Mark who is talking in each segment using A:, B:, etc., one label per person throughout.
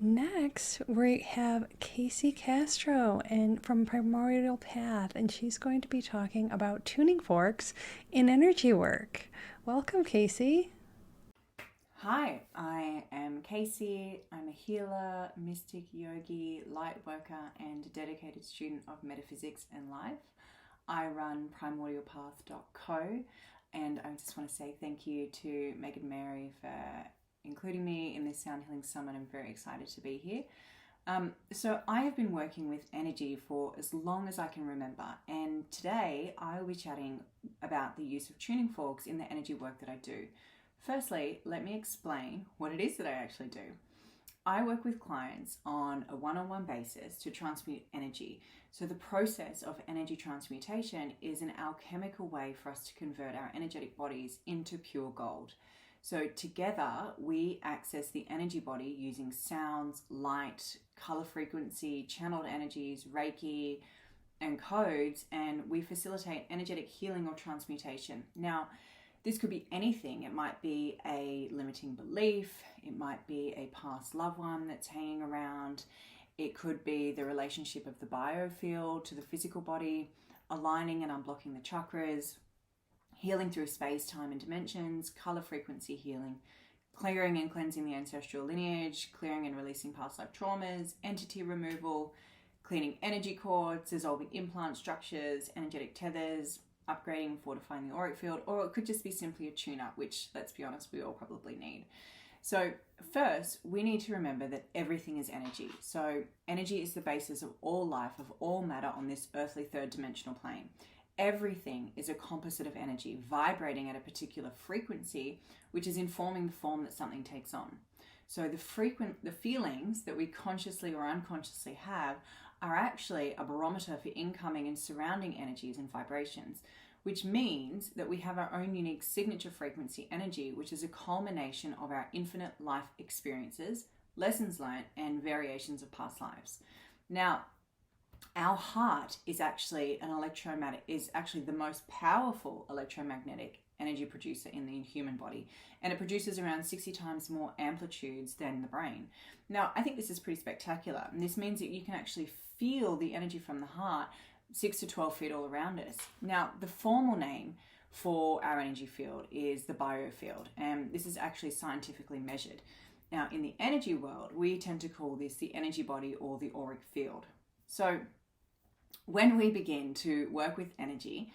A: Next, we have Casey Castro and from Primordial Path, and she's going to be talking about tuning forks in energy work. Welcome, Casey.
B: Hi, I am Casey. I'm a healer, mystic, yogi, light worker, and a dedicated student of metaphysics and life. I run primordialpath.co, and I just want to say thank you to Meg and Mary for including me in this Sound Healing Summit. I'm very excited to be here. So I have been working with energy for as long as I can remember, and today I will be chatting about the use of tuning forks in the energy work that I do. Firstly, let me explain what it is that I actually do. I work with clients on a one-on-one basis to transmute energy. So the process of energy transmutation is an alchemical way for us to convert our energetic bodies into pure gold. So together we access the energy body using sounds, light, color frequency, channeled energies, Reiki, and codes, and we facilitate energetic healing or transmutation. Now, this could be anything. It might be a limiting belief. It might be a past loved one that's hanging around. It could be the relationship of the biofield to the physical body, aligning and unblocking the chakras, healing through space, time, and dimensions, color frequency healing, clearing and cleansing the ancestral lineage, clearing and releasing past life traumas, entity removal, cleaning energy cords, dissolving implant structures, energetic tethers, upgrading, fortifying the auric field, or it could just be simply a tune-up, which, let's be honest, we all probably need. So first, we need to remember that everything is energy. So energy is the basis of all life, of all matter on this earthly third dimensional plane. Everything is a composite of energy vibrating at a particular frequency, which is informing the form that something takes on. So the feelings that we consciously or unconsciously have are actually a barometer for incoming and surrounding energies and vibrations, which means that we have our own unique signature frequency energy, which is a culmination of our infinite life experiences, lessons learned, and variations of past lives. Now, our heart is actually the most powerful electromagnetic energy producer in the human body, and it produces around 60 times more amplitudes than the brain. Now, I think this is pretty spectacular, and this means that you can actually feel the energy from the heart 6 to 12 feet all around us. Now, the formal name for our energy field is the biofield, and this is actually scientifically measured. Now, in the energy world, we tend to call this the energy body or the auric field. So when we begin to work with energy,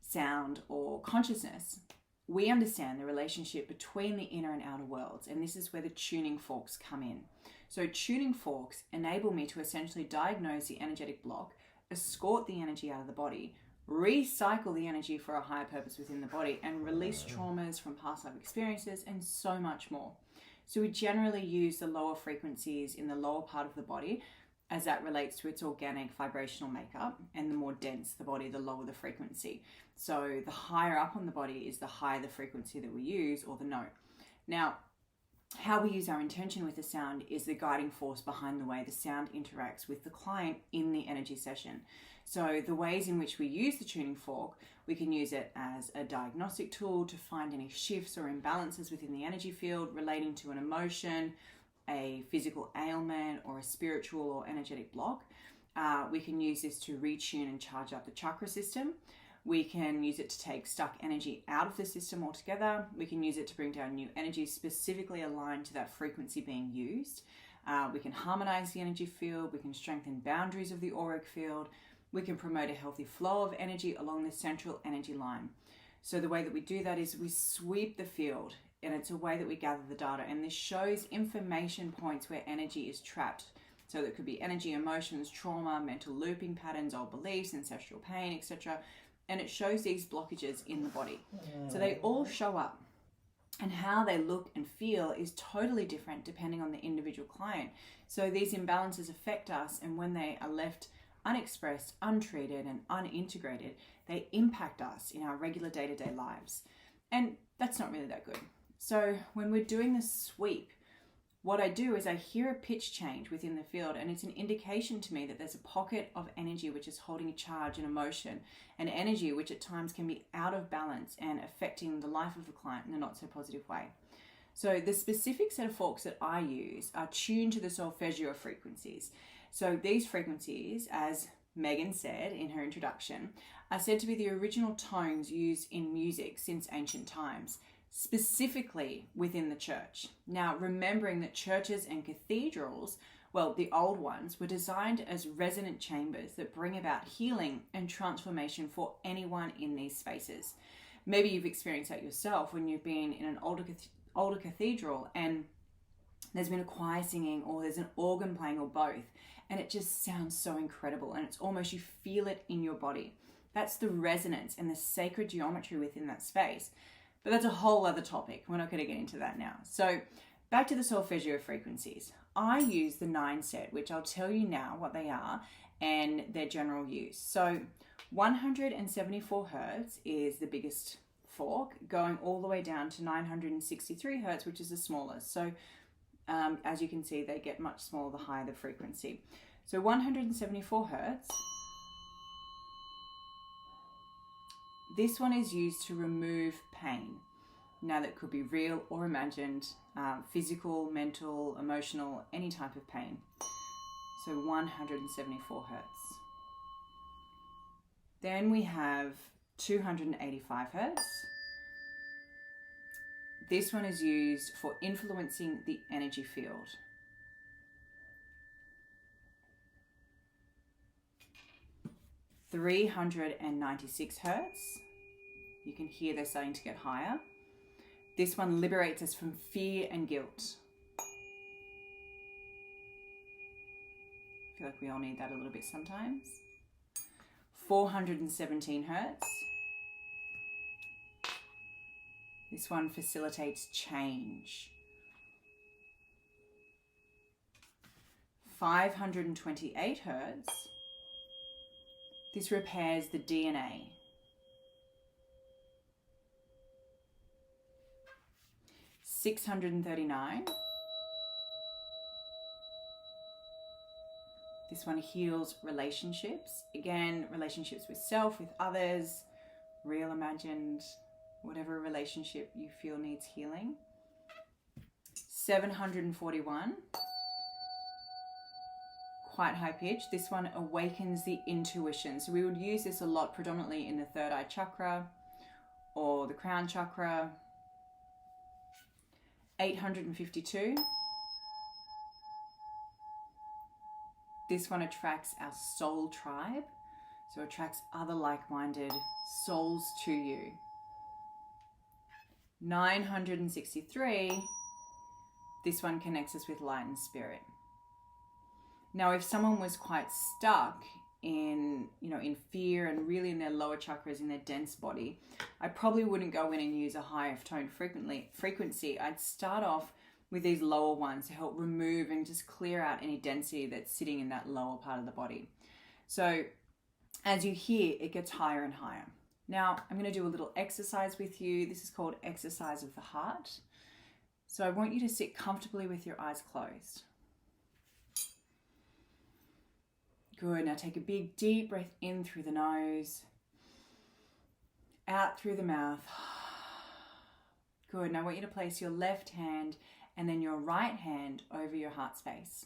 B: sound, or consciousness, we understand the relationship between the inner and outer worlds, and this is where the tuning forks come in. So tuning forks enable me to essentially diagnose the energetic block, escort the energy out of the body, recycle the energy for a higher purpose within the body, and release traumas from past life experiences, and so much more. So we generally use the lower frequencies in the lower part of the body, as that relates to its organic vibrational makeup, and the more dense the body, the lower the frequency. So the higher up on the body is the higher the frequency that we use, or the note. Now, how we use our intention with the sound is the guiding force behind the way the sound interacts with the client in the energy session. So the ways in which we use the tuning fork, we can use it as a diagnostic tool to find any shifts or imbalances within the energy field relating to an emotion, a physical ailment, or a spiritual or energetic block. We can use this to retune and charge up the chakra system. We can use it to take stuck energy out of the system altogether. We can use it to bring down new energy specifically aligned to that frequency being used. We can harmonize the energy field. We can strengthen boundaries of the auric field. We can promote a healthy flow of energy along the central energy line. So the way that we do that is we sweep the field, and it's a way that we gather the data, and this shows information points where energy is trapped. So that could be energy, emotions, trauma, mental looping patterns, old beliefs, ancestral pain, etc. And it shows these blockages in the body. So they all show up, and how they look and feel is totally different depending on the individual client. So these imbalances affect us, and when they are left unexpressed, untreated, and unintegrated, they impact us in our regular day-to-day lives. And that's not really that good. So when we're doing the sweep, what I do is I hear a pitch change within the field, and it's an indication to me that there's a pocket of energy which is holding a charge and emotion, and energy which at times can be out of balance and affecting the life of the client in a not so positive way. So the specific set of forks that I use are tuned to the solfeggio frequencies. So these frequencies, as Megan said in her introduction, are said to be the original tones used in music since ancient times, specifically within the church. Now, remembering that churches and cathedrals, well, the old ones, were designed as resonant chambers that bring about healing and transformation for anyone in these spaces. Maybe you've experienced that yourself when you've been in an older cathedral and there's been a choir singing or there's an organ playing or both, and it just sounds so incredible, and it's almost, you feel it in your body. That's the resonance and the sacred geometry within that space. But that's a whole other topic. We're not going to get into that now. So back to the solfeggio frequencies. I use the 9 set, which I'll tell you now what they are and their general use. So 174 hertz is the biggest fork, going all the way down to 963 hertz, which is the smallest. So as you can see, they get much smaller the higher the frequency. So 174 hertz, this one is used to remove pain. Now that could be real or imagined, physical, mental, emotional, any type of pain. So 174 hertz. Then we have 285 hertz. This one is used for influencing the energy field. .396 hertz. You can hear they're starting to get higher. This one liberates us from fear and guilt. I feel like we all need that a little bit sometimes. 417 hertz. This one facilitates change. 528 hertz. This repairs the DNA. 639. This one heals relationships. Again, relationships with self, with others, real, imagined, whatever relationship you feel needs healing. 741. Quite high pitch. This one awakens the intuition. So we would use this a lot predominantly in the third eye chakra or the crown chakra. 852. This one attracts our soul tribe. So it attracts other like-minded souls to you. 963. This one connects us with light and spirit. Now, if someone was quite stuck in fear and really in their lower chakras, in their dense body, I probably wouldn't go in and use a higher tone frequency. I'd start off with these lower ones to help remove and just clear out any density that's sitting in that lower part of the body. So as you hear, it gets higher and higher. Now, I'm going to do a little exercise with you. This is called Exercise of the Heart. So I want you to sit comfortably with your eyes closed. Good. Now take a big deep breath in through the nose, out through the mouth. Good. Now I want you to place your left hand and then your right hand over your heart space.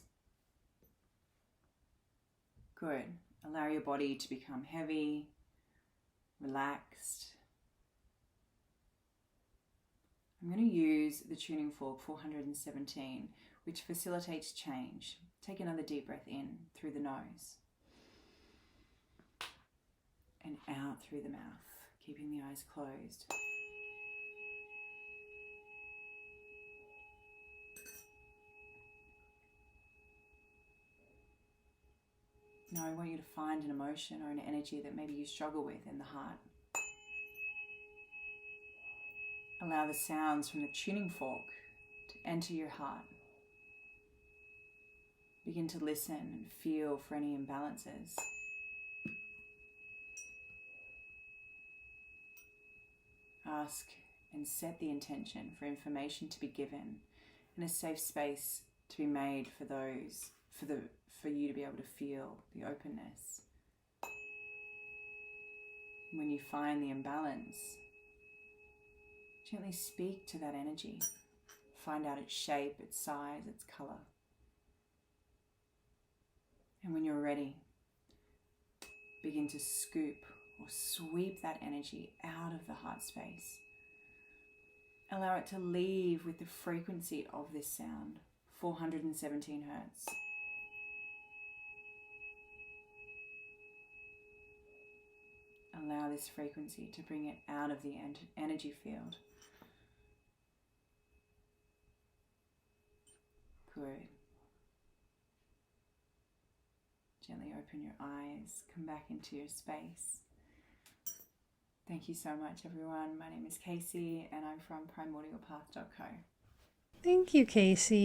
B: Good. Allow your body to become heavy, relaxed. I'm going to use the tuning fork 417, which facilitates change. Take another deep breath in through the nose and out through the mouth, keeping the eyes closed. Now I want you to find an emotion or an energy that maybe you struggle with in the heart. Allow the sounds from the tuning fork to enter your heart. Begin to listen and feel for any imbalances. Ask and set the intention for information to be given and a safe space to be made for you to be able to feel the openness. When you find the imbalance, gently speak to that energy. Find out its shape, its size, its color. And when you're ready, begin to scoop or sweep that energy out of the heart space. Allow it to leave with the frequency of this sound, 417 hertz. Allow this frequency to bring it out of the energy field. Good. Gently open your eyes, come back into your space. Thank you so much, everyone. My name is Casey, and I'm from primordialpath.co.
A: Thank you, Casey.